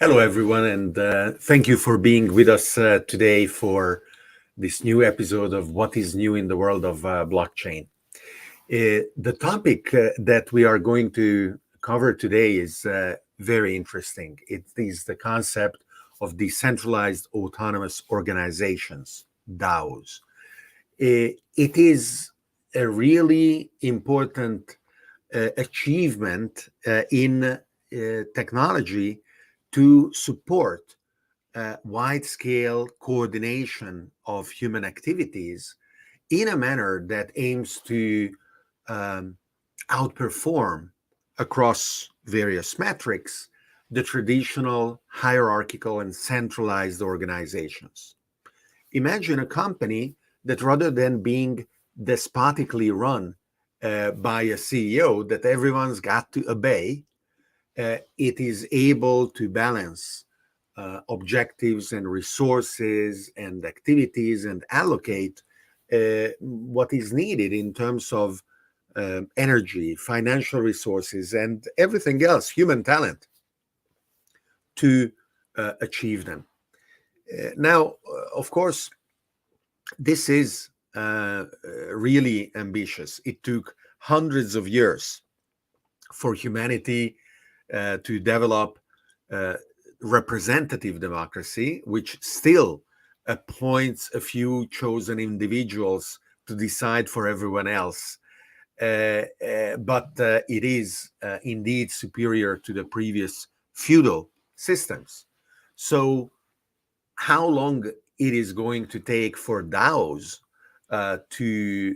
Hello, everyone, and thank you for being with us today for this new episode of What is New in the World of Blockchain. The topic that we are going to cover today is very interesting. It is the concept of decentralized autonomous organizations, DAOs. It is a really important achievement in technology to support wide-scale coordination of human activities in a manner that aims to outperform across various metrics the traditional hierarchical and centralized organizations. Imagine a company that rather than being despotically run by a CEO that everyone's got to obey, it is able to balance objectives and resources and activities and allocate what is needed in terms of energy, financial resources, and everything else, human talent, to achieve them. Now, of course, this is really ambitious. It took hundreds of years for humanity to develop representative democracy, which still appoints a few chosen individuals to decide for everyone else. But it is indeed superior to the previous feudal systems. So how long it is going to take for DAOs to,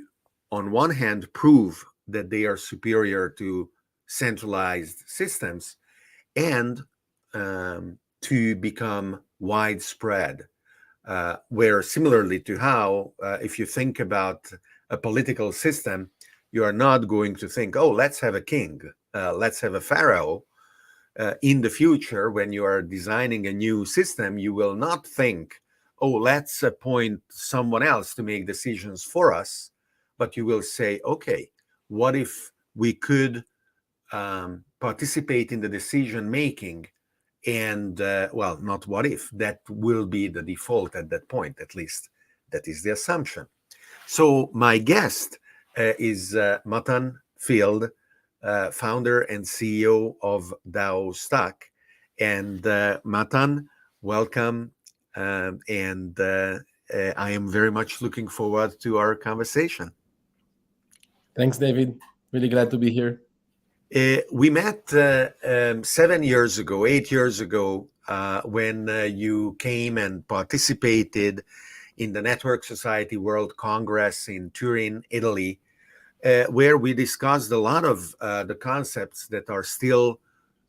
on one hand, prove that they are superior to centralized systems and to become widespread, where similarly to how, if you think about a political system, you are not going to think, oh, let's have a king, let's have a pharaoh. In the future, when you are designing a new system, you will not think, oh, let's appoint someone else to make decisions for us, but you will say, okay, what if we could participate in the decision making? And well, not what if, that will be the default at that point, at least that is the assumption. So my guest is Matan Field, founder and CEO of DAOstack. And Matan, welcome. And I am very much looking forward to our conversation. Thanks, David. Really glad to be here. We met 7 years ago, 8 years ago, when you came and participated in the Network Society World Congress in Turin, Italy, where we discussed a lot of the concepts that are still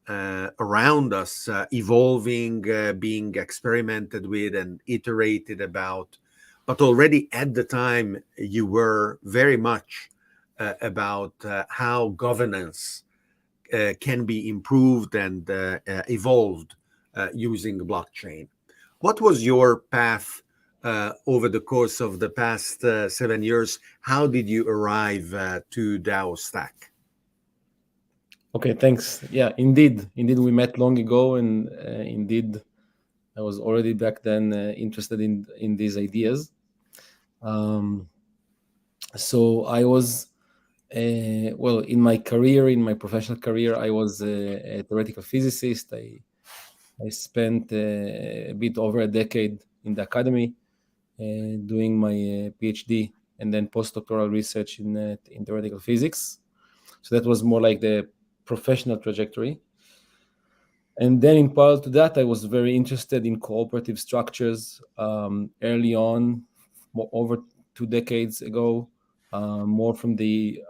around us, evolving, being experimented with and iterated about. But already at the time, you were very much about how governance can be improved and evolved using blockchain. What was your path over the course of the past 7 years? How did you arrive to DAOstack? Okay, thanks. Yeah, indeed, we met long ago, and indeed, I was already back then interested in these ideas. So I was, well, in my career, in my professional career, I was a theoretical physicist. I spent a bit over a decade in the academy doing my PhD and then postdoctoral research in theoretical physics. So that was more like the professional trajectory. And then in parallel to that, I was very interested in cooperative structures early on, over 2 decades ago, more from the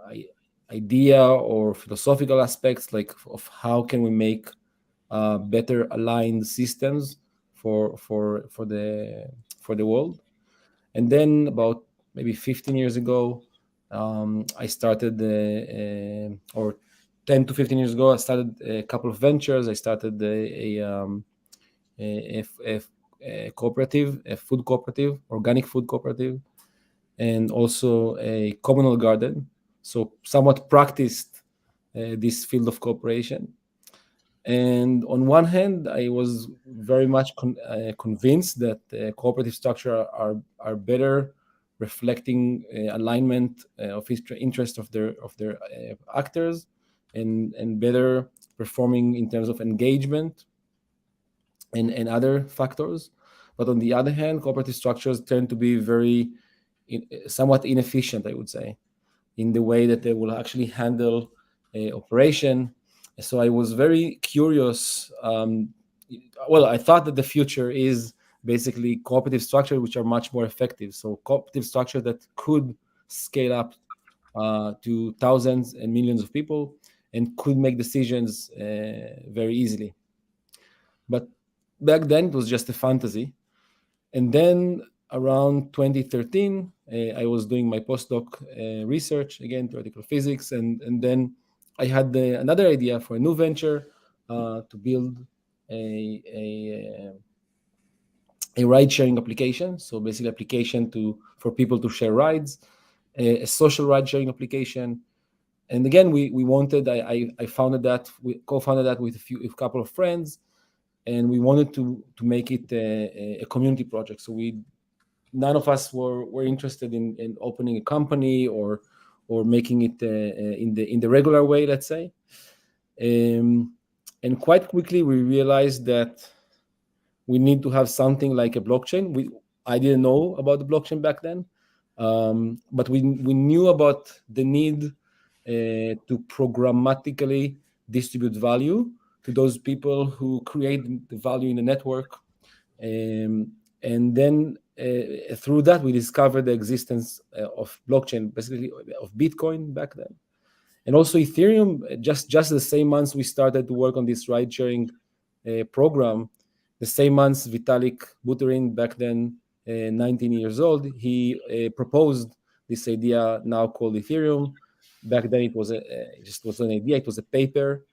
idea or philosophical aspects, like of how can we make better aligned systems for the world. And then about maybe 15 years ago, I started, or 10 to 15 years ago, I started a couple of ventures. I started a cooperative, a food cooperative, organic food cooperative, and also a communal garden. So somewhat practiced this field of cooperation. And on one hand, I was very much convinced that cooperative structure are better reflecting alignment of interest of their actors, and better performing in terms of engagement and other factors. But on the other hand, cooperative structures tend to be very somewhat inefficient, I would say, in the way that they will actually handle operation. So I was very curious. Well, I thought that the future is basically cooperative structure, which are much more effective. So cooperative structure that could scale up to thousands and millions of people and could make decisions very easily. But back then it was just a fantasy. And then around 2013, I was doing my postdoc research, again, theoretical physics. And then I had another idea for a new venture to build a ride-sharing application. So basically application for people to share rides, a social ride-sharing application. And again, we wanted, I founded that, we co-founded that with a couple of friends, and we wanted to make it a community project. So none of us were interested in opening a company or making it in the regular way, let's say. And quite quickly we realized that we need to have something like a blockchain. I didn't know about the blockchain back then, but we knew about the need to programmatically distribute value to those people who create the value in the network. And then through that, we discovered the existence of blockchain, basically of Bitcoin back then. And also Ethereum, just the same months we started to work on this ride-sharing program, the same months Vitalik Buterin, back then 19 years old, he proposed this idea now called Ethereum. Back then it was just was an idea, it was a paper.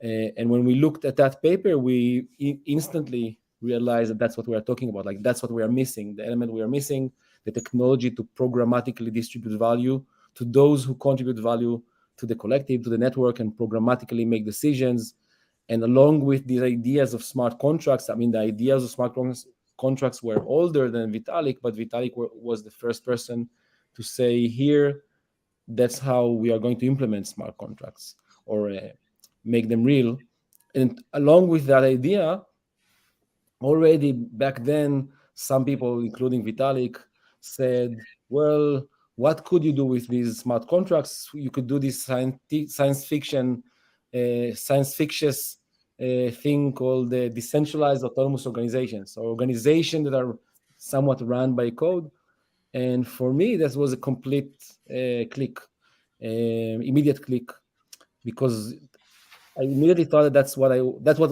And when we looked at that paper, we instantly realized that that's what we are talking about. Like, that's what we are missing, the element we are missing, the technology to programmatically distribute value to those who contribute value to the collective, to the network, and programmatically make decisions. And along with these ideas of smart contracts, I mean, the ideas of smart contracts were older than Vitalik, but Vitalik was the first person to say, here, that's how we are going to implement smart contracts, or make them real. And along with that idea, already back then, some people, including Vitalik, said, well, what could you do with these smart contracts? You could do this science fictitious thing called decentralized autonomous organizations, or organizations that are somewhat run by code. And for me, that was a complete immediate click, because I immediately thought that that's what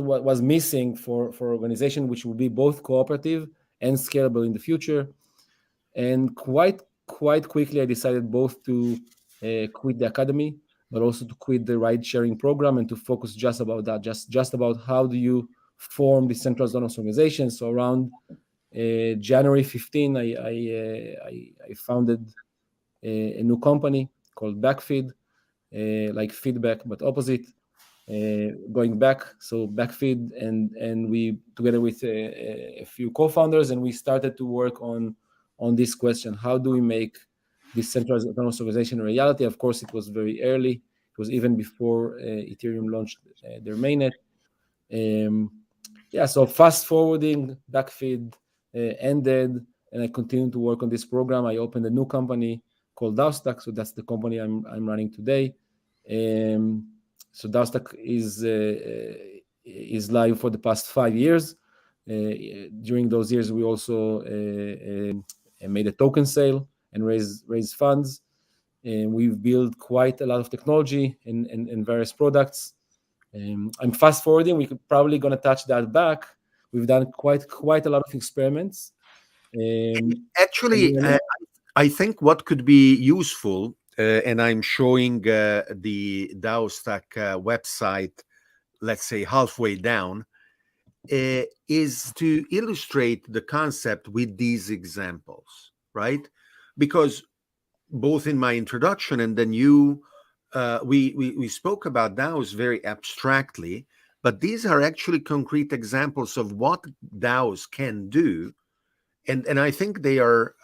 was missing for organization, which will be both cooperative and scalable in the future. And quite quickly, I decided both to quit the academy, but also to quit the ride-sharing program and to focus just about that, just about how do you form decentralized autonomous organizations. So around January 15, I founded a new company called Backfeed, like feedback but opposite. Going back, so Backfeed, and we, together with a few co-founders, and we started to work on this question: how do we make this centralized autonomous organization a reality? Of course, it was very early. It was even before Ethereum launched their mainnet. So fast forwarding, Backfeed ended, and I continued to work on this program. I opened a new company called DAOstack. So that's the company I'm running today. So DAOstack is live for the past 5 years. During those years, we also made a token sale and raised funds. And we've built quite a lot of technology and various products. I'm fast forwarding. We could probably going to touch that back. We've done quite a lot of experiments. Actually, I think what could be useful, and I'm showing the DAOstack website, let's say halfway down, is to illustrate the concept with these examples, right? Because both in my introduction and then we spoke about DAOs very abstractly, but these are actually concrete examples of what DAOs can do. And I think they are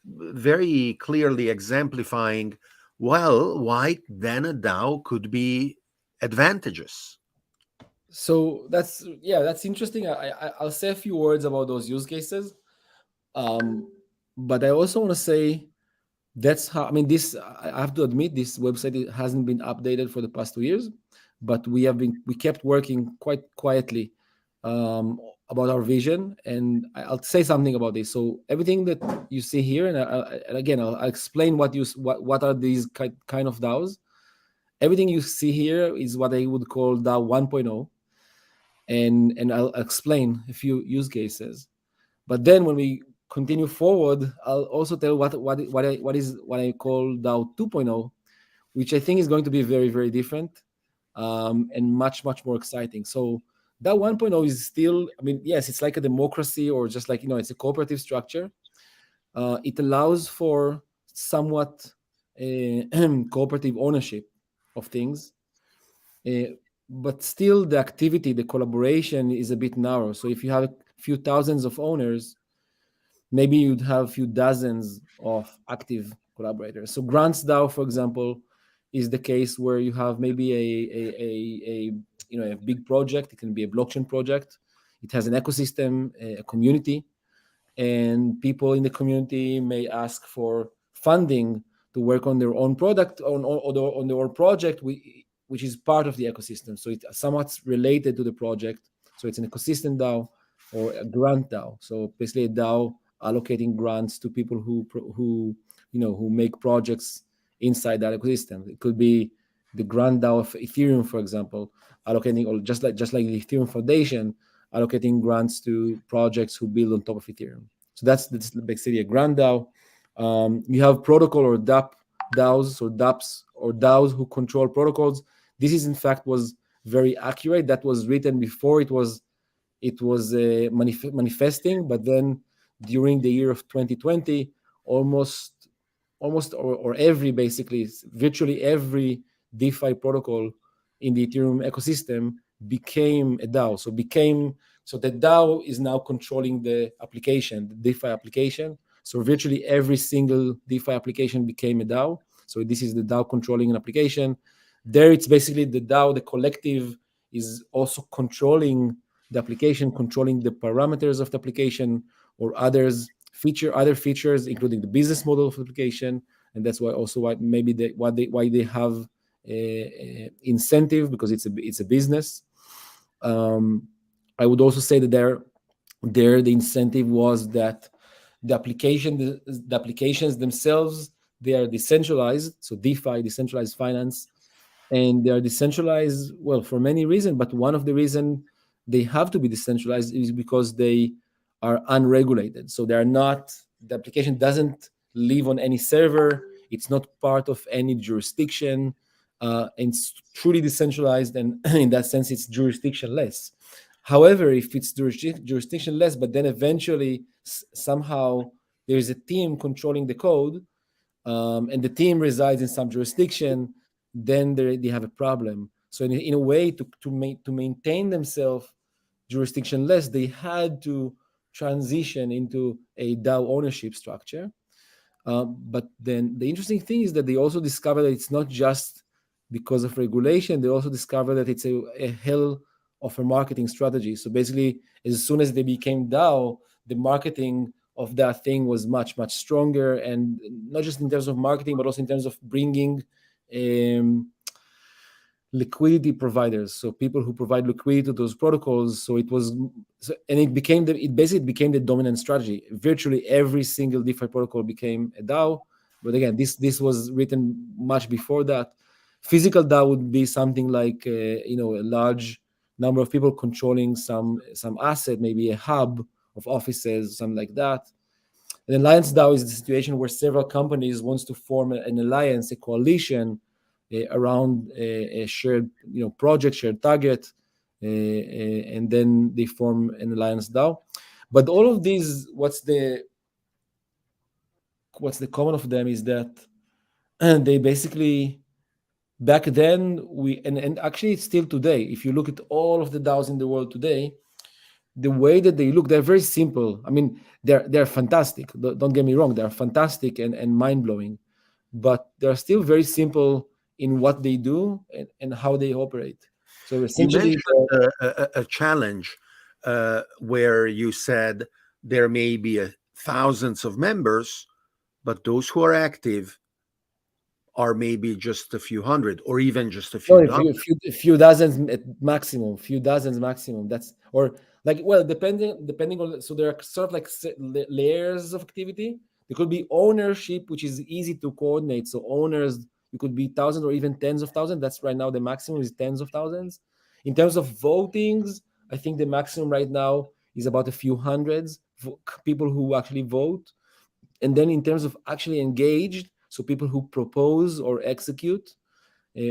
very clearly exemplifying, well, why then a DAO could be advantageous. So that's interesting. I'll say a few words about those use cases, but I also want to say that's how, I mean, this, I have to admit, this website hasn't been updated for the past 2 years, but we kept working quite quietly about our vision, and I'll say something about this. So everything that you see here, and again, I'll explain what are these kind of DAOs. Everything you see here is what I would call DAO 1.0, and I'll explain a few use cases. But then when we continue forward, I'll also tell what I call DAO 2.0, which I think is going to be very, very different, and much, much more exciting. So DAO 1.0 is still, I mean, yes, it's like a democracy, or just like, it's a cooperative structure. It allows for somewhat cooperative ownership of things, but still the activity, the collaboration is a bit narrow. So if you have a few thousands of owners, maybe you'd have a few dozens of active collaborators. So Grants DAO, for example, is the case where you have maybe a big project. It can be a blockchain project. It has an ecosystem, a community, and people in the community may ask for funding to work on their own product, on their own project, which is part of the ecosystem. So it's somewhat related to the project. So it's an ecosystem DAO or a grant DAO. So basically a DAO allocating grants to people who make projects inside that ecosystem. It could be the grant DAO of Ethereum, for example, allocating, or just like the Ethereum Foundation, allocating grants to projects who build on top of Ethereum. So that's basically a grant DAO. You have protocol or DAOs or DApps or DAOs who control protocols. This is, in fact, was very accurate. That was written before it was manifesting, but then during the year of 2020, almost or virtually every DeFi protocol in the Ethereum ecosystem became a DAO. So the DAO is now controlling the application, the DeFi application. So virtually every single DeFi application became a DAO. So this is the DAO controlling an application. There, it's basically the DAO, the collective, is also controlling the application, controlling the parameters of the application, or other features, including the business model of the application. And that's why maybe why they have incentive, because it's a business. I would also say that there the incentive was that the applications themselves, they are decentralized. So DeFi, decentralized finance, and they are decentralized, well, for many reasons, but one of the reasons they have to be decentralized is because they are unregulated. So the application doesn't live on any server. It's not part of any jurisdiction. And it's truly decentralized, and in that sense, it's jurisdictionless. However, if it's jurisdictionless, but then eventually somehow there is a team controlling the code, and the team resides in some jurisdiction, then they have a problem. So in a way, to maintain themselves jurisdictionless, they had to transition into a DAO ownership structure. But then the interesting thing is that they also discovered that it's not just because of regulation. They also discovered that it's a hell of a marketing strategy. So basically, as soon as they became DAO, the marketing of that thing was much, much stronger, and not just in terms of marketing, but also in terms of bringing liquidity providers, so people who provide liquidity to those protocols. So it basically became the dominant strategy. Virtually every single DeFi protocol became a DAO. But again, this was written much before that. Physical DAO would be something like a large number of people controlling some asset, maybe a hub of offices, something like that. An alliance DAO is the situation where several companies wants to form an alliance, a coalition around a shared project, shared target, and then they form an alliance DAO. But all of these, what's the common of them is that they basically back then and actually it's still today. If you look at all of the DAOs in the world today, the way that they look, they're very simple. I mean, they're fantastic. Don't get me wrong, they're fantastic and mind-blowing, but they're still very simple in what they do and how they operate. So You essentially, mentioned a challenge where you said there may be thousands of members, but those who are active are maybe just a few hundred or even just a no, few dozen. a few dozens at maximum, few dozens maximum. That's or like well, depending on. So there are sort of like layers of activity. There could be ownership, which is easy to coordinate. So owners, you could be thousands or even tens of thousands. That's right now the maximum is tens of thousands. In terms of votings, I think the maximum right now is about a few hundreds people who actually vote. And then in terms of actually engaged, so people who propose or execute,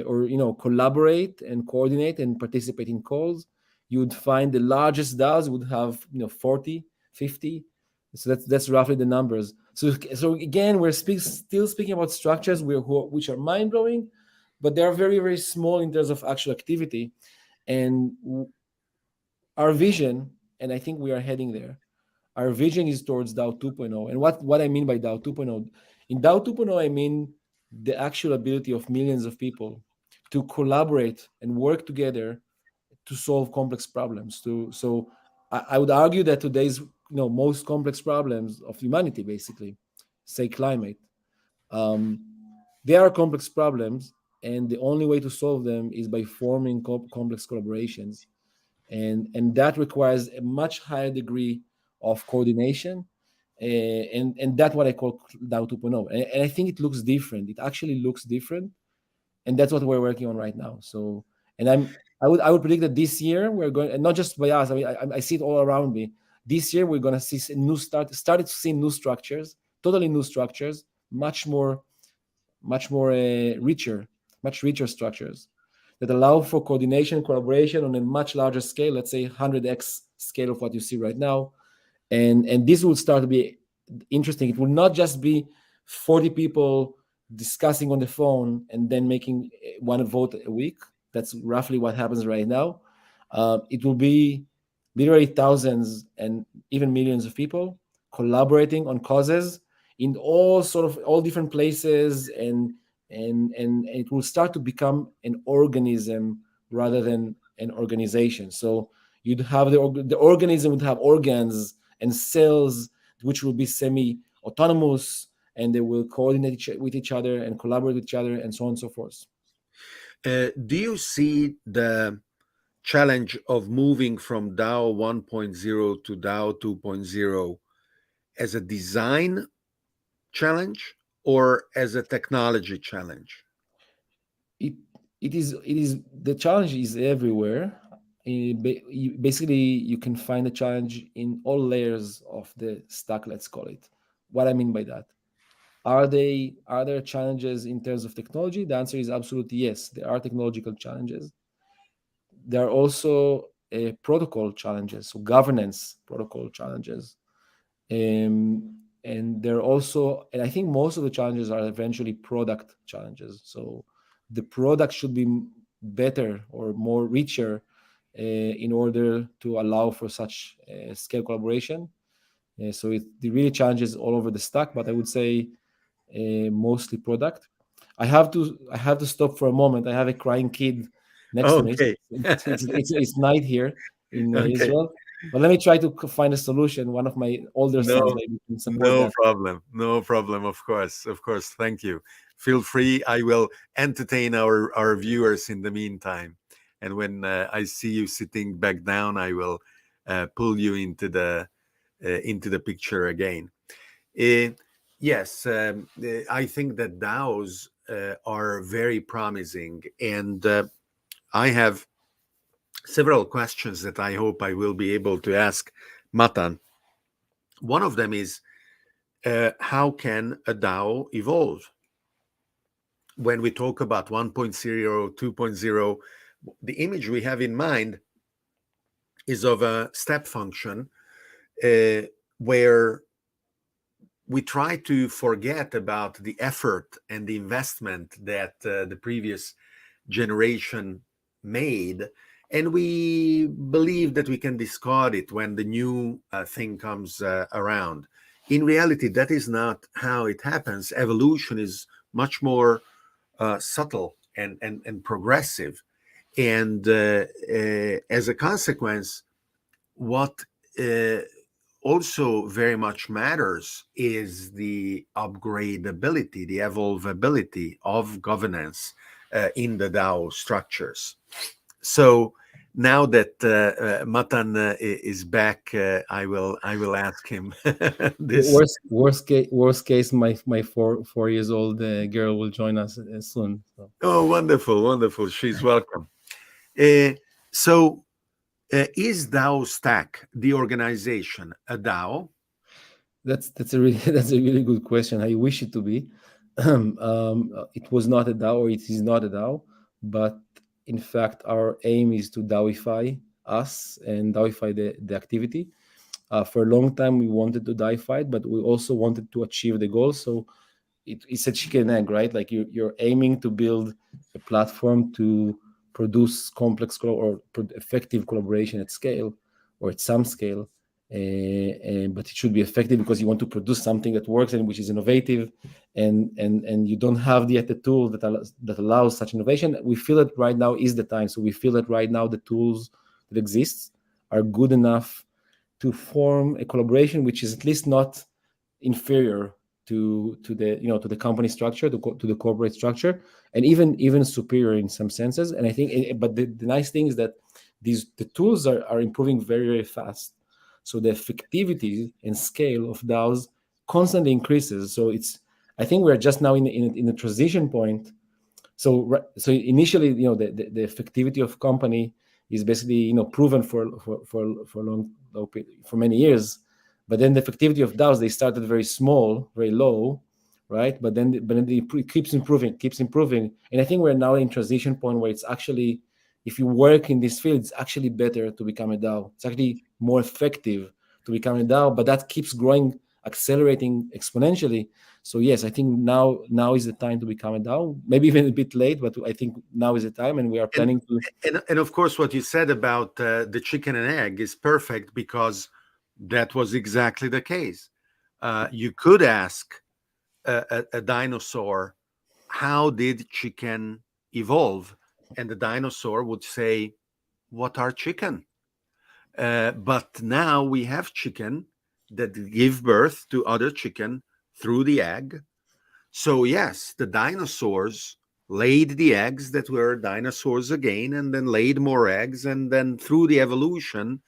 or collaborate and coordinate and participate in calls, you would find the largest DAOs would have 40, 50. So that's roughly the numbers. So again, we're still speaking about structures which are mind blowing, but they are very, very small in terms of actual activity. And our vision, and I think we are heading there. Our vision is towards DAO 2.0. And what I mean by DAO 2.0, in DAO 2.0, I mean the actual ability of millions of people to collaborate and work together to solve complex problems. So I would argue that today's most complex problems of humanity, basically, say climate, um, they are complex problems, and the only way to solve them is by forming complex collaborations, and that requires a much higher degree of coordination, and that's what I call DAO 2.0. And I think it looks different. It actually looks different, and that's what we're working on right now. So, and I would predict that this year we're going, and not just by us. I mean, I see it all around me. This year we're going to see started to see new structures, totally new structures, much more much richer structures that allow for coordination and collaboration on a much larger scale, let's say 100x scale of what you see right now. And this will start to be interesting. It will not just be 40 people discussing on the phone and then making one vote a week. That's roughly what happens right now. It will be literally thousands and even millions of people collaborating on causes in all different places, and it will start to become an organism rather than an organization. So you'd have the organism would have organs and cells which will be semi-autonomous, and they will coordinate with each other and collaborate with each other and so on and so forth. Do you see the challenge of moving from DAO 1.0 to DAO 2.0 as a design challenge or as a technology challenge? It is the challenge is everywhere. Basically, you can find a challenge in all layers of the stack, let's call it. What I mean by that, are there challenges in terms of technology? The answer is absolutely yes. There are technological challenges. There are also protocol challenges, so governance protocol challenges. And there are also, and I think most of the challenges are eventually product challenges. So the product should be better or more richer in order to allow for such scale collaboration. So the really challenges all over the stack, but I would say mostly product. I have to stop for a moment. I have a crying kid next to me. Okay. It's night here in Okay. Israel, but let me try to find a solution. One of my older sons No, maybe can support no that. problem. No problem. Of course. Of course. Thank you. Feel free. I will entertain our viewers in the meantime. And when I see you sitting back down, I will pull you into the picture again. Yes, I think that DAOs are very promising, and I have several questions that I hope I will be able to ask Matan. One of them is, how can a DAO evolve? When we talk about 1.0, 2.0, the image we have in mind is of a step function where we try to forget about the effort and the investment that the previous generation made, and we believe that we can discard it when the new thing comes around. In reality, that is not how it happens. Evolution is much more subtle and progressive. And as a consequence, what also very much matters is the upgradability, the evolvability of governance in the DAO structures. So now that Matan is back, I will ask him this. Worst case, my 4 years old girl will join us soon. So. Oh, wonderful, wonderful. She's welcome. So is DAOstack, the organization, a DAO? That's a really good question. I wish it to be. It was not a DAO, or it is not a DAO, but in fact, our aim is to DAOify us and DAOify the activity. For a long time, we wanted to DAOify it, but we also wanted to achieve the goal. So it's a chicken and egg, right? Like you're aiming to build a platform to produce complex or effective collaboration at scale or at some scale. But it should be effective because you want to produce something that works and which is innovative, and you don't have yet the tool that allows such innovation. We feel that right now is the time. So we feel that right now the tools that exist are good enough to form a collaboration which is at least not inferior to the company structure, to the corporate structure, and even superior in some senses. And I think, but the nice thing is that the tools are improving very, very fast. So the effectivity and scale of DAOs constantly increases. So I think we're just now in a transition point. So initially, the effectivity of company is basically proven for many years. But then the effectivity of DAOs, they started very small, very low, right? But then it keeps improving. And I think we're now in transition point where it's actually, if you work in this field, it's actually better to become a DAO. It's actually more effective to become a DAO, but that keeps growing, accelerating exponentially. So yes, I think now is the time to become a DAO. Maybe even a bit late, but I think now is the time, and we are planning to. And of course, what you said about the chicken and egg is perfect, because that was exactly the case. You could ask a dinosaur, how did chicken evolve? And the dinosaur would say, what are chicken? But now we have chicken that give birth to other chicken through the egg. So yes, the dinosaurs laid the eggs that were dinosaurs again, and then laid more eggs. And then through the evolution,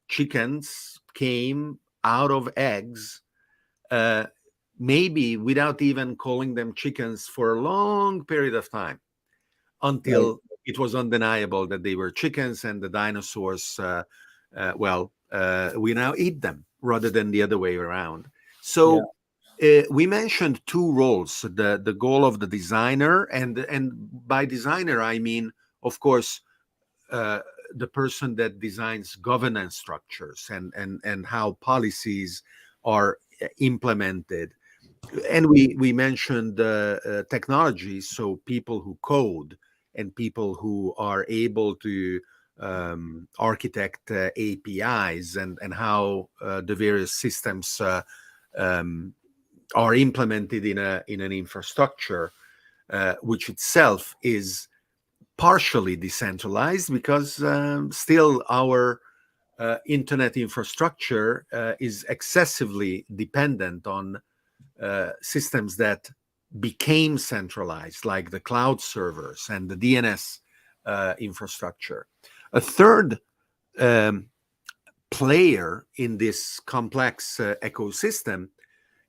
chickens came out of eggs, maybe without even calling them chickens for a long period of time, until it was undeniable that they were chickens, and the dinosaurs, we now eat them rather than the other way around. So we mentioned two roles: the goal of the designer, and by designer I mean, of course, the person that designs governance structures and how policies are implemented. And we mentioned technologies, so people who code and people who are able to architect APIs, and how the various systems are implemented in an infrastructure, which itself is partially decentralized, because still our internet infrastructure is excessively dependent on systems that became centralized, like the cloud servers and the DNS infrastructure. A third player in this complex ecosystem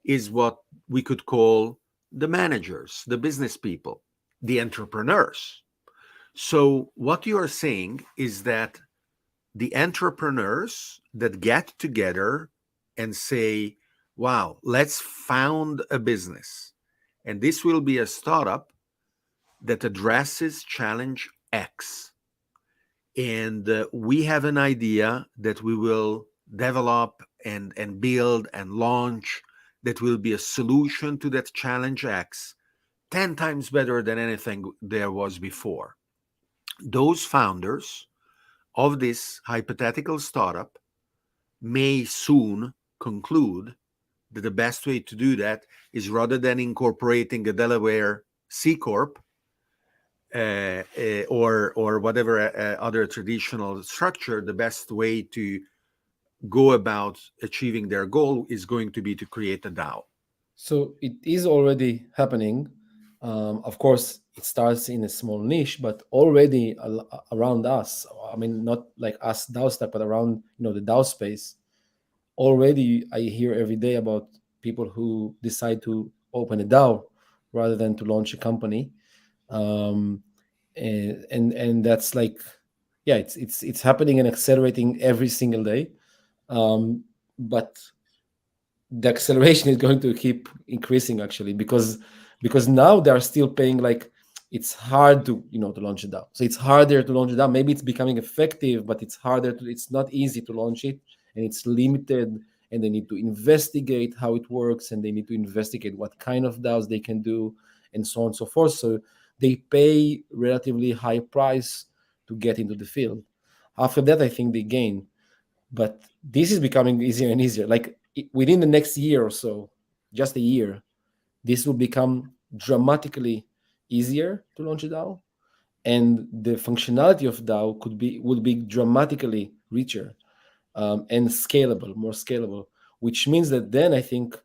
is what we could call the managers, the business people, the entrepreneurs. So what you are saying is that the entrepreneurs that get together and say, wow, let's found a business, and this will be a startup that addresses challenge X. And we have an idea that we will develop and build and launch that will be a solution to that challenge X 10 times better than anything there was before. those founders of this hypothetical startup may soon conclude that the best way to do that is, rather than incorporating a Delaware C Corp or whatever other traditional structure, the best way to go about achieving their goal is going to be to create a DAO. So it is already happening. Of course, it starts in a small niche, but already around us. I mean, not like us DAOstack, but around the DAO space. Already, I hear every day about people who decide to open a DAO rather than to launch a company, and that's like, yeah, it's happening and accelerating every single day. But the acceleration is going to keep increasing, actually, because now they're still paying, like, it's hard to to launch a DAO. So it's harder to launch a DAO. Maybe it's becoming effective, but it's harder to, it's not easy to launch it, and it's limited, and they need to investigate how it works, and they need to investigate what kind of DAOs they can do, and so on and so forth. So they pay relatively high price to get into the field. After that, I think they gain. But this is becoming easier and easier. Like within the next year or so, just a year, this will become dramatically easier to launch a DAO, and the functionality of DAO would be dramatically richer, and scalable, more scalable. Which means that then I think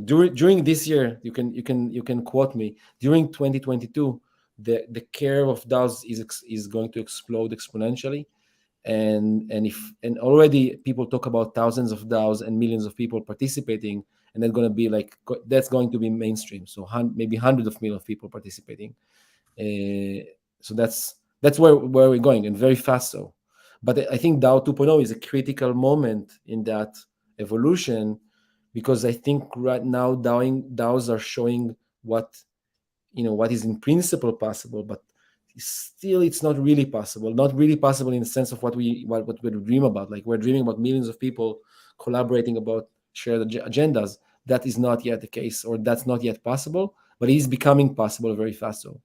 during this year, you can quote me, during 2022, the curve of DAOs is going to explode exponentially. And already people talk about thousands of DAOs and millions of people participating, and that's going to be mainstream. So maybe hundreds of millions of people participating. So that's where we're going, and very fast. So, but I think DAO 2.0 is a critical moment in that evolution, because I think right now DAOs are showing what is in principle possible, but still it's not really possible in the sense of what we dream about. Like, we're dreaming about millions of people collaborating about shared agendas. That is not yet the case, or that's not yet possible, but it is becoming possible very fast. So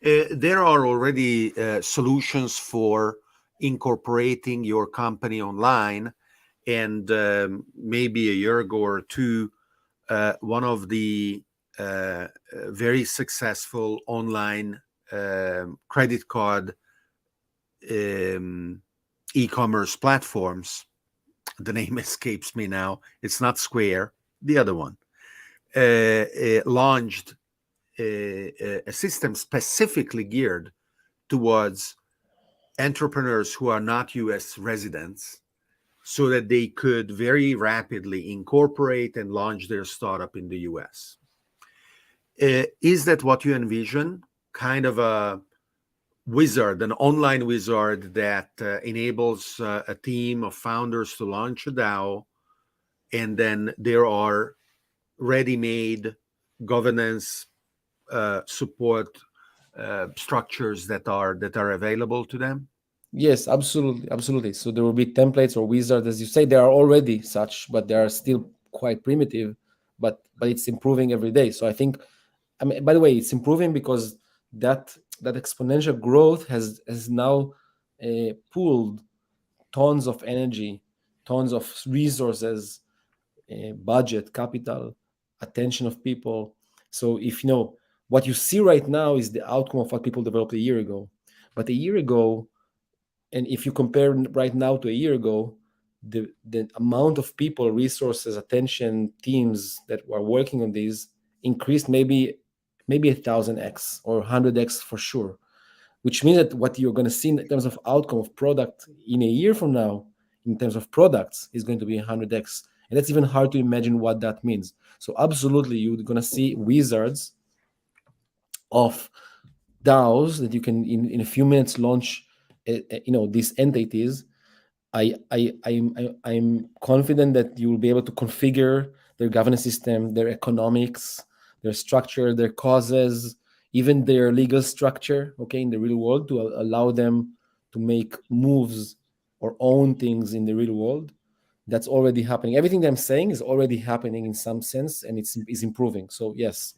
there are already solutions for incorporating your company online, and maybe a year ago or two, one of the very successful online credit card e-commerce platforms, the name escapes me now, it's not Square, the other one, launched a system specifically geared towards entrepreneurs who are not US residents, so that they could very rapidly incorporate and launch their startup in the US. Is that what you envision? Kind of a wizard, an online wizard that enables a team of founders to launch a DAO, and then there are ready-made governance support structures that are available to them? yes, absolutely. So there will be templates or wizards, as you say. There are already such, but they are still quite primitive. But it's improving every day. So I think, I mean, by the way, it's improving because that exponential growth has now pulled tons of energy, tons of resources, budget, capital, attention of people. So if what you see right now is the outcome of what people developed a year ago. But a year ago, and if you compare right now to a year ago, the amount of people, resources, attention, teams that were working on these increased maybe 1,000x or 100x for sure. Which means that what you're going to see in terms of outcome of product in a year from now, in terms of products, is going to be 100x. And that's even hard to imagine what that means. So absolutely, you're going to see wizards of DAOs that you can in a few minutes launch these entities. I'm confident that you will be able to configure their governance system, their economics, their structure, their causes, even their legal structure, okay, in the real world, to allow them to make moves or own things in the real world. That's already happening. Everything that I'm saying is already happening in some sense, and it's improving. So yes.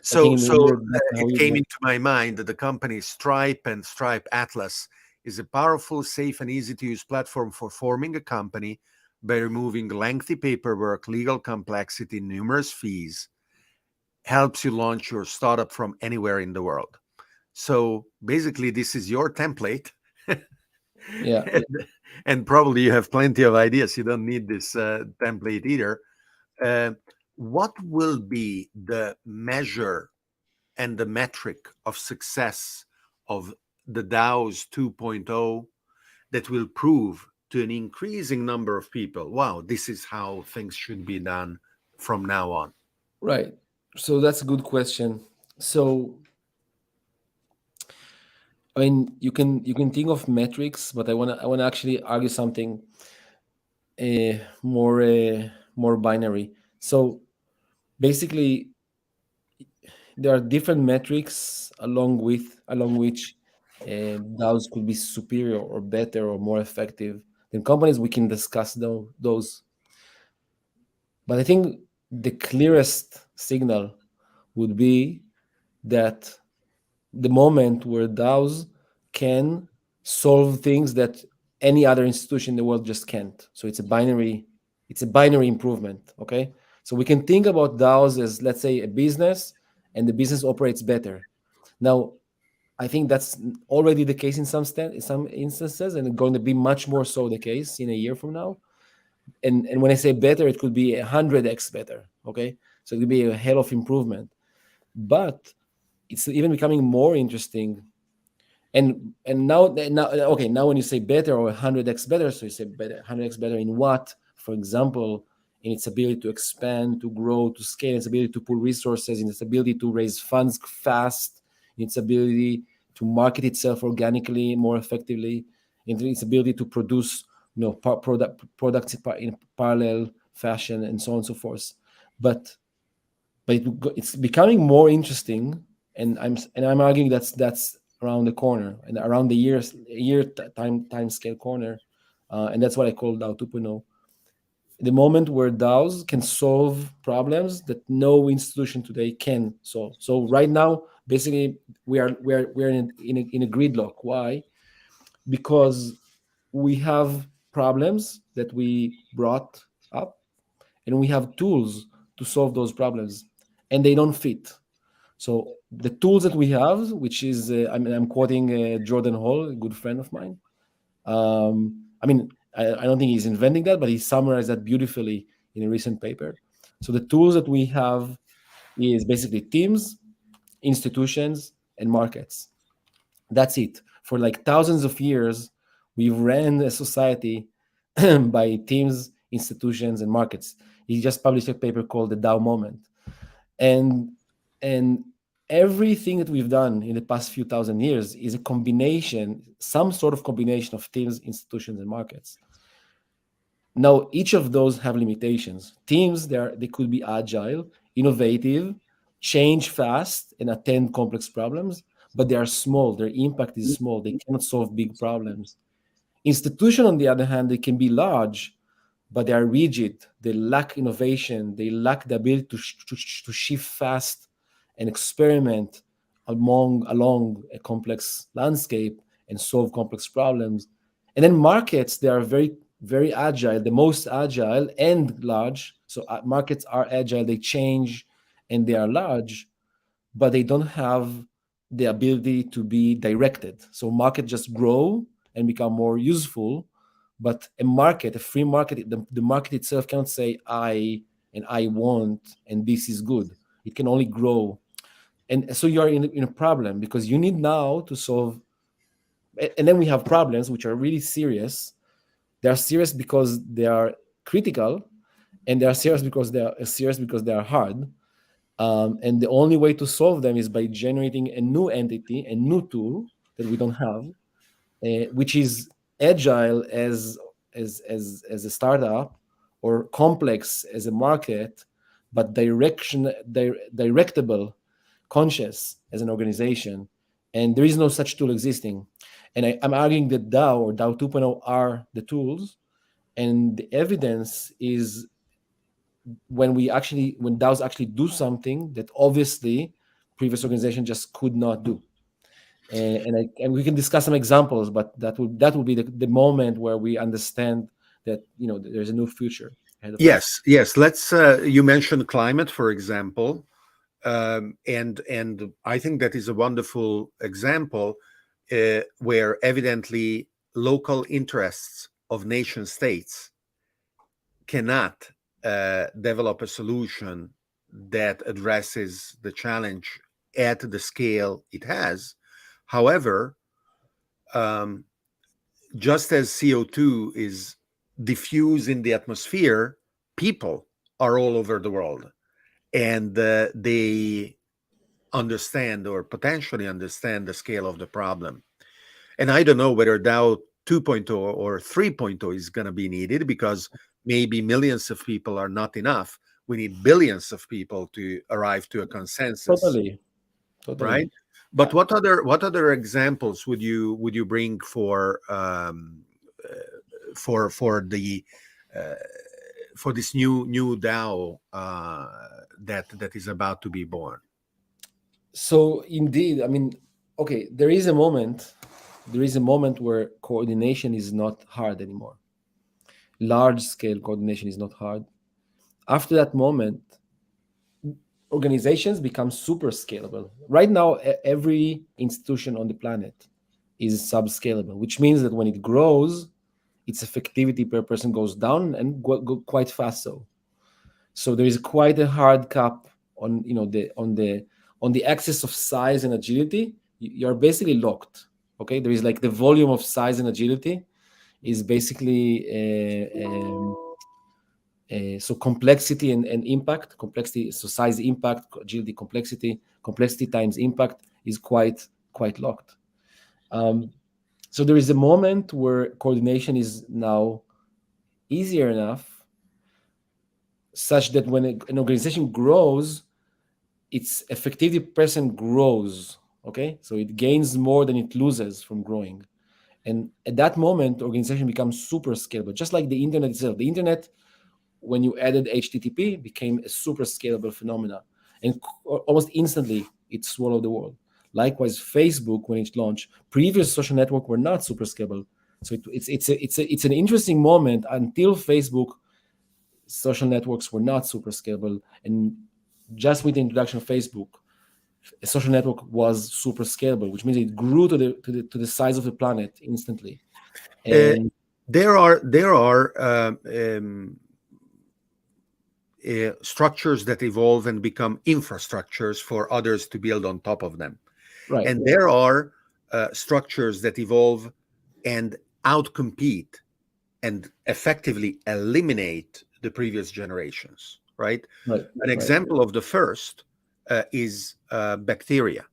So, in the so year that's how it you came do. into my mind that the company Stripe and Stripe Atlas is a powerful, safe, and easy to use platform for forming a company by removing lengthy paperwork, legal complexity, numerous fees, helps you launch your startup from anywhere in the world. So basically, this is your template. Yeah. and probably you have plenty of ideas. You don't need this template either. Uh, what will be the measure and the metric of success of the DAOs 2.0 that will prove to an increasing number of people, wow, this is how things should be done from now on? Right. So that's a good question. So I mean, you can think of metrics, but I wanna actually argue something more binary. So basically, there are different metrics along which DAOs could be superior or better or more effective than companies. We can discuss those, but I think the clearest signal would be that the moment where DAOs can solve things that any other institution in the world just can't. So it's a binary improvement. Okay. So we can think about DAOs as, let's say, a business, and the business operates better. Now, I think that's already the case in some instances, and it's going to be much more so the case in a year from now. And when I say better, it could be 100x better. Okay. So it could be a hell of improvement. But it's even becoming more interesting. And now okay, now when you say better or 100x better, so you say better, 100x better in what? For example, in its ability to expand, to grow, to scale, its ability to pull resources, in its ability to raise funds fast, in its ability to market itself organically more effectively, in its ability to produce, products in parallel fashion, and so on and so forth. but it's becoming more interesting, and I'm arguing that's around the corner, and around the time scale corner, and that's what I call DAO 2.0. The moment where DAOs can solve problems that no institution today can solve. So right now, basically, we're in a gridlock. Why? Because we have problems that we brought up, and we have tools to solve those problems, and they don't fit. So the tools that we have, which is, I'm quoting Jordan Hall, a good friend of mine. I don't think he's inventing that, but he summarized that beautifully in a recent paper. So the tools that we have is basically teams, institutions, and markets. That's it. For like thousands of years, we've ran a society by teams, institutions, and markets. He just published a paper called the DAO Moment, and and everything that we've done in the past few thousand years is a combination, some sort of combination of teams, institutions, and markets. Now, each of those have limitations. Teams, they could be agile, innovative, change fast, and attend complex problems, but they are small. Their impact is small. They cannot solve big problems. Institution, on the other hand, they can be large, but they are rigid. They lack innovation. They lack the ability to shift fast and experiment along a complex landscape and solve complex problems. And then markets, they are very, very agile, the most agile and large. So markets are agile, they change, and they are large, but they don't have the ability to be directed. So markets just grow and become more useful, but a free market, the market itself cannot say I want, and this is good. It can only grow. And so you're in a problem, because you need now to solve. And then we have problems which are really serious. They are serious because they are critical, and they are serious because they are hard. And the only way to solve them is by generating a new entity, a new tool that we don't have, which is agile as a startup, or complex as a market, but directable, conscious as an organization. And there is no such tool existing. And I'm arguing that DAO or DAO 2.0 are the tools, and the evidence is when DAOs actually do something that obviously previous organization just could not do. And we can discuss some examples, but that will be the moment where we understand that there's a new future ahead of us. Yes. Let's. You mentioned climate, for example, and I think that is a wonderful example where evidently local interests of nation states cannot develop a solution that addresses the challenge at the scale it has. However, just as CO2 is diffused in the atmosphere, people are all over the world, and they understand or potentially understand the scale of the problem. And I don't know whether DAO 2.0 or 3.0 is going to be needed, because maybe millions of people are not enough. We need billions of people to arrive to a consensus. Totally. Right? But what other examples would you bring for this new DAO that is about to be born? So indeed, I mean, okay, there is a moment where coordination is not hard anymore. Large scale coordination is not hard. After that moment, organizations become super scalable. Right now, every institution on the planet is subscalable, which means that when it grows, its effectivity per person goes down, and go quite fast. So there is quite a hard cap on the axis of size and agility. You're basically locked. Okay, there is like the volume of size and agility is basically so complexity and impact. Complexity, so size, impact, agility, complexity times impact is quite locked. So there is a moment where coordination is now easier enough, such that when an organization grows, its effective person grows. Okay, so it gains more than it loses from growing, and at that moment, organization becomes super scalable, just like the internet itself. The internet, when you added HTTP, became a super scalable phenomena, and almost instantly it swallowed the world. Likewise, Facebook, when it launched, previous social networks were not super scalable. So it's an interesting moment. Until Facebook, social networks were not super scalable, and just with the introduction of Facebook, a social network was super scalable, which means it grew to the size of the planet instantly. And there are structures that evolve and become infrastructures for others to build on top of them. right. And there are structures that evolve and outcompete and effectively eliminate the previous generations, right? An example of the first is bacteria.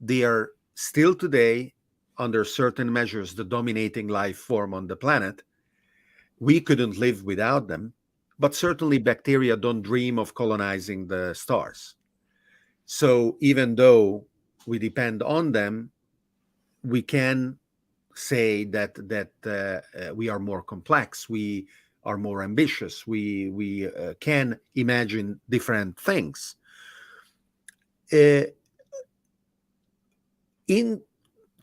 They are still today, under certain measures, the dominating life form on the planet. We couldn't live without them, but certainly bacteria don't dream of colonizing the stars. So even though we depend on them, we can say that we are more complex, we are more ambitious, we can imagine different things. In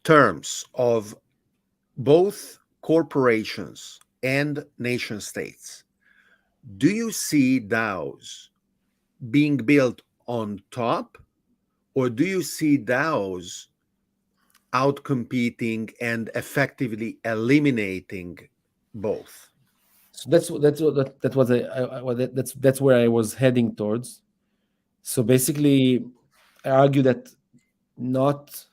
terms of both corporations and nation states, do you see DAOs being built on top, or do you see DAOs outcompeting and effectively eliminating both? So that's where I was heading towards. So basically, I argue that not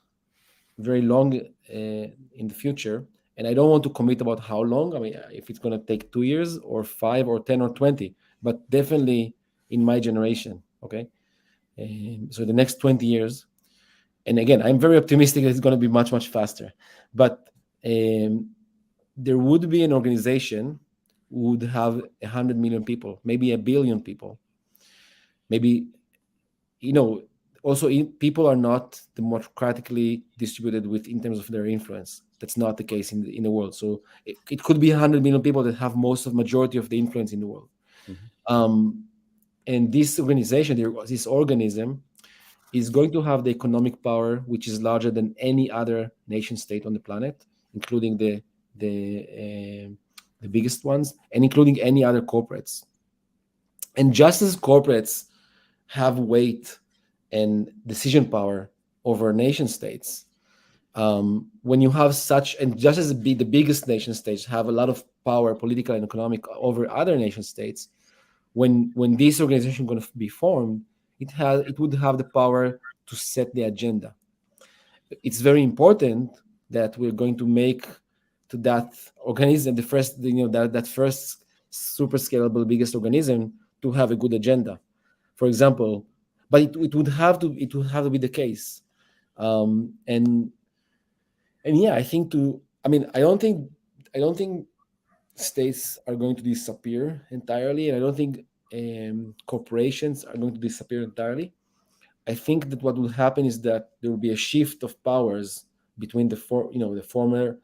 very long in the future, and I don't want to commit about how long. I mean, if it's going to take 2 years or 5 or 10 or 20, but definitely in my generation. Okay, so the next 20 years. And again, I'm very optimistic that it's going to be much, much faster. But there would be an organization who would have 100 million people, maybe 1 billion people. Maybe, also people are not democratically distributed in terms of their influence. That's not the case in the world. So it could be 100 million people that have majority of the influence in the world. Mm-hmm. And this organization, this organism, is going to have the economic power which is larger than any other nation state on the planet, including the biggest ones, and including any other corporates. And just as corporates have weight and decision power over nation states, when you have such, and just as the biggest nation states have a lot of power, political and economic, over other nation states, when this organization is going to be formed, it would have the power to set the agenda. It's very important that we're going to make to that organism the first, that first super scalable biggest organism to have a good agenda, for example. But it would have to be the case, and yeah, I don't think states are going to disappear entirely, and I don't think corporations are going to disappear entirely. I think that what will happen is that there will be a shift of powers between the former,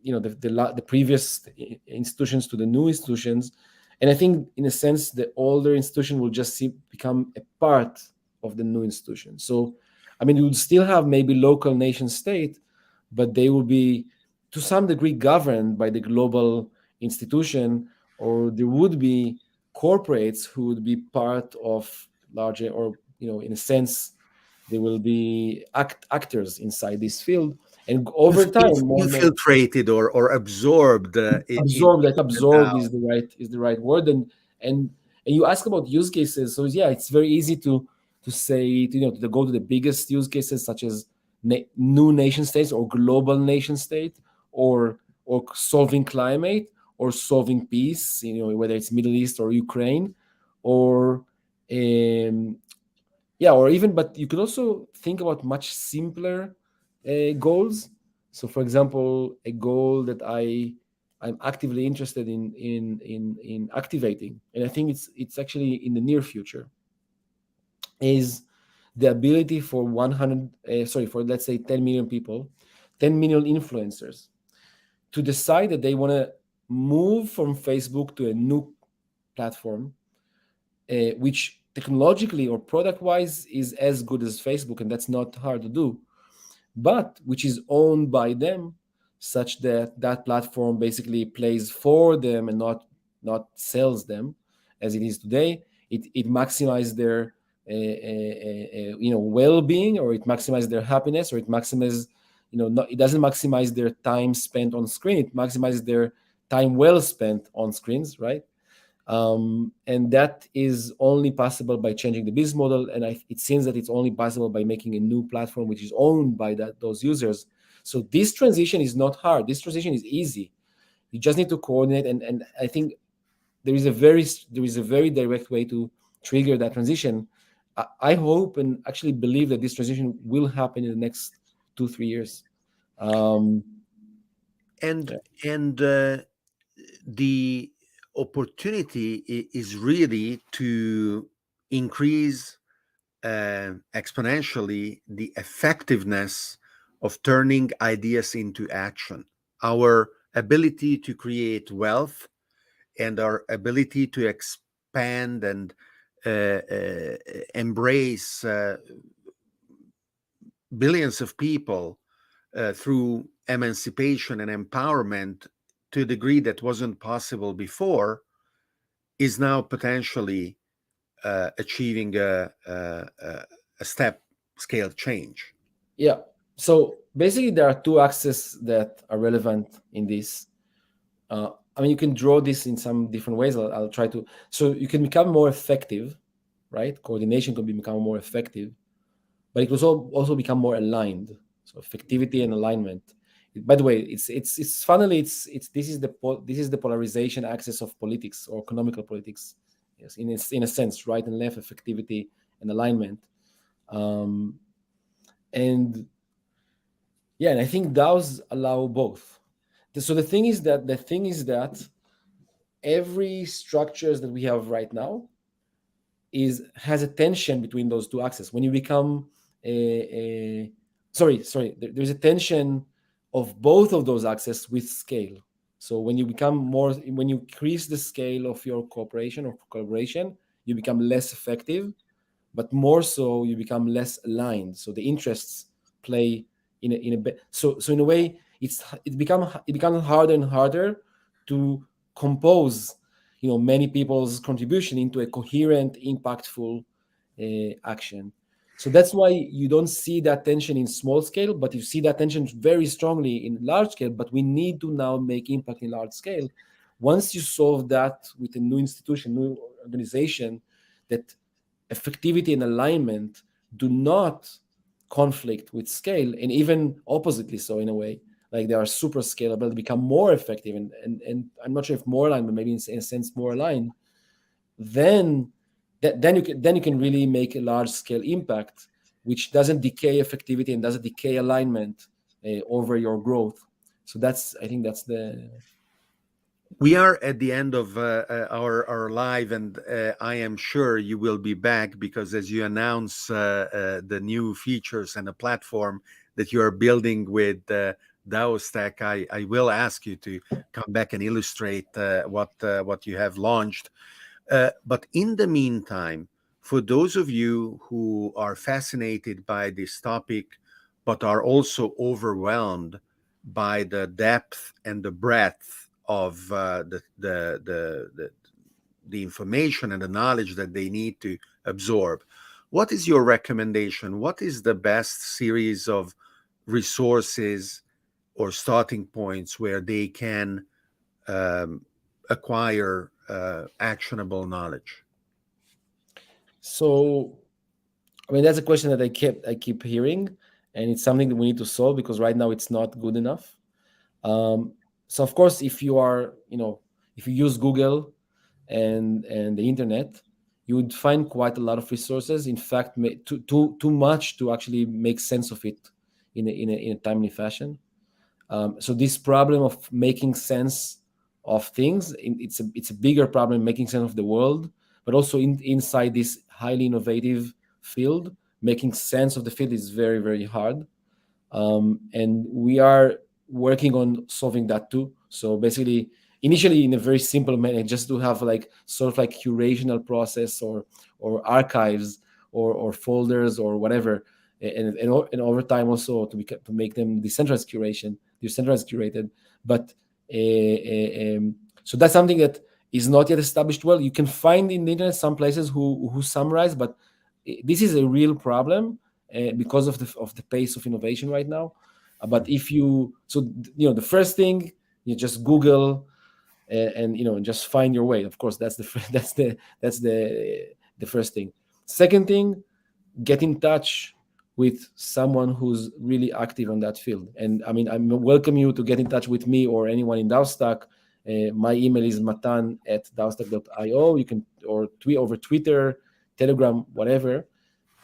the previous institutions to the new institutions, and I think in a sense the older institution will just become a part of the new institution. So, you would still have maybe local nation state, but they will be to some degree governed by the global institution, or there would be corporates who would be part of larger, or in a sense they will be actors inside this field, and over time more and more infiltrated or absorbed. Absorbed is the right word. And you ask about use cases, so yeah, it's very easy to say to go to the biggest use cases such as new nation states or global nation state, or solving climate or solving peace, whether it's Middle East or Ukraine, or or even, but you could also think about much simpler goals. So, for example, a goal that I'm actively interested in activating, and I think it's actually in the near future, is the ability for for let's say 10 million people, 10 million influencers, to decide that they want to move from Facebook to a new platform, which technologically or product-wise is as good as Facebook, and that's not hard to do, but which is owned by them, such that that platform basically plays for them and not sells them as it is today. It maximizes their well-being, or it maximizes their happiness, or it maximizes it doesn't maximize their time spent on screen. It maximizes their time well spent on screens, right? And that is only possible by changing the business model, and it seems that it's only possible by making a new platform which is owned by those users. So this transition is not hard. This transition is easy. You just need to coordinate, and I think there is a very direct way to trigger that transition. I hope and actually believe that this transition will happen in the next 2-3 years. The opportunity is really to increase exponentially the effectiveness of turning ideas into action. Our ability to create wealth and our ability to expand and embrace billions of people through emancipation and empowerment to a degree that wasn't possible before is now potentially achieving a step scale change. Yeah. So basically, there are two axes that are relevant in this. You can draw this in some different ways. I'll try to. So you can become more effective, right? Coordination can become more effective, but it will also become more aligned. So effectivity and alignment. By the way, it's funnily this is the polarization axis of politics or economical politics. Yes, in a sense, right and left, effectivity and alignment. And I think DAOs allow both. So the thing is that every structures that we have right now has a tension between those two axes. When you become there's a tension of both of those axes with scale. So when you increase the scale of your cooperation or collaboration, you become less effective. but more so you become less aligned. So the interests play so in a way it becomes harder and harder to compose many people's contribution into a coherent, impactful action. So that's why you don't see that tension in small scale, but you see that tension very strongly in large scale. But we need to now make impact in large scale. Once you solve that with a new institution, new organization, that effectivity and alignment do not conflict with scale, and even oppositely so in a way, like they are super scalable, they become more effective, and I'm not sure if more aligned, but maybe in a sense more aligned, then you can really make a large scale impact, which doesn't decay effectivity and doesn't decay alignment over your growth. So I think that's the. We are at the end of our live, and I am sure you will be back, because as you announce the new features and the platform that you are building with DAOstack, I will ask you to come back and illustrate what you have launched. But in the meantime, for those of you who are fascinated by this topic, but are also overwhelmed by the depth and the breadth of the information and the knowledge that they need to absorb, what is your recommendation? What is the best series of resources or starting points where they can acquire actionable knowledge? So, I mean, that's a question that I keep hearing, and it's something that we need to solve, because right now it's not good enough. So of course, if you use Google and the internet, you would find quite a lot of resources. In fact, too much to actually make sense of it in a timely fashion. So this problem of making sense of things, it's a bigger problem, making sense of the world, but also inside this highly innovative field, making sense of the field is very, very hard. And we are working on solving that too. So basically, initially in a very simple manner, just to have like sort of like curational process or archives or folders or whatever, and over time also to make them decentralized curated. But so that's something that is not yet established well. You can find in the internet some places who summarize, but this is a real problem because of the pace of innovation right now. But if the first thing, you just Google and just find your way. Of course, that's the first thing. Second thing, get in touch with someone who's really active on that field. And I mean, I welcome you to get in touch with me or anyone in DAOstack. My email is matan@daostack.io. You can tweet over Twitter, Telegram, whatever.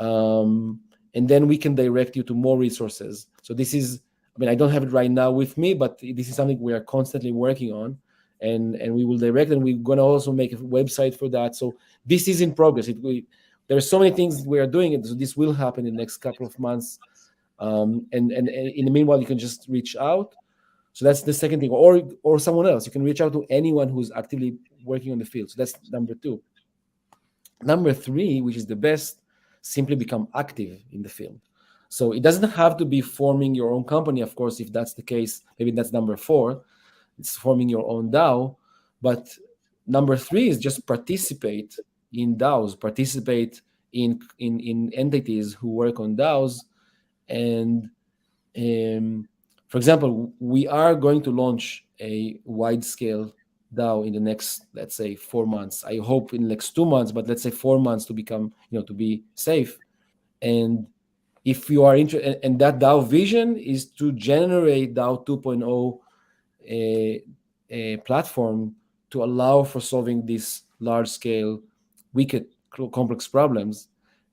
And then we can direct you to more resources. So this is, I mean, I don't have it right now with me, but this is something we are constantly working on, and we will direct, and we're going to also make a website for that. So this is in progress. There are so many things we are doing, so this will happen in the next couple of months. And in the meanwhile, you can just reach out. So that's the second thing, or someone else. You can reach out to anyone who's actively working on the field. So that's number 2. Number 3, which is the best, simply become active in the field. So it doesn't have to be forming your own company. Of course, if that's the case, maybe that's number 4. It's forming your own DAO. But number 3 is just participate in DAOs, participate in entities who work on DAOs. And for example, we are going to launch a wide-scale DAO in the next, let's say, 4 months. I hope in the next 2 months, but let's say 4 months to become, to be safe. And if you are interested, and that DAO vision is to generate DAO 2.0 a platform to allow for solving these large-scale, wicked, complex problems.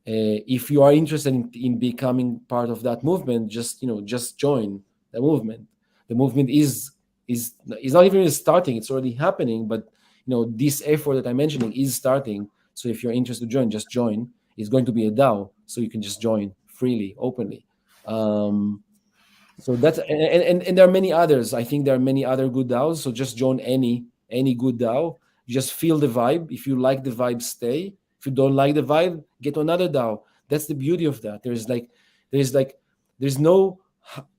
If you are interested in becoming part of that movement, just join the movement. The movement is not even starting; it's already happening. But this effort that I'm mentioning is starting. So if you're interested to join, just join. It's going to be a DAO, so you can just join freely, openly. So that's and there are many others. I think there are many other good DAOs. So just join any good DAO. You just feel the vibe. If you like the vibe, stay. If you don't like the vibe, get to another DAO. That's the beauty of that. There's no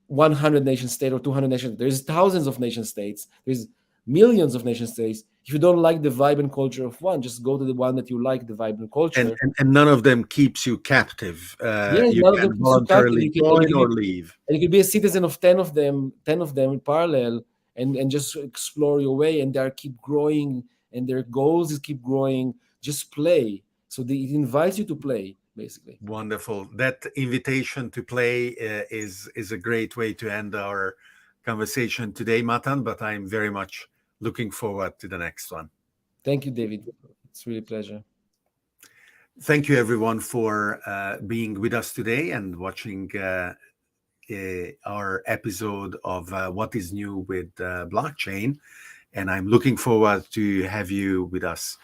100 nation state or 200 nation. There's thousands of nation states. There's millions of nation states. If you don't like the vibe and culture of one, just go to the one that you like the vibe and culture. And none of them keeps you captive. Yes, You none of them can keeps you captive. voluntarily join or leave. And you can be a citizen of 10 of them in parallel, and just explore your way, and they keep growing, and their goals is keep growing. Just play. So it invites you to play, basically. Wonderful. That invitation to play is a great way to end our conversation today, Matan, but I'm very much looking forward to the next one. Thank you, David. It's really a pleasure. Thank you, everyone, for being with us today and watching our episode of What is New with Blockchain. And I'm looking forward to have you with us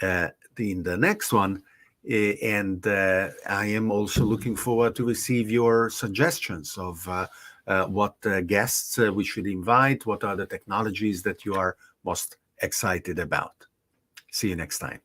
in the next one. And I am also looking forward to receive your suggestions of what guests we should invite, what are the technologies that you are most excited about. See you next time.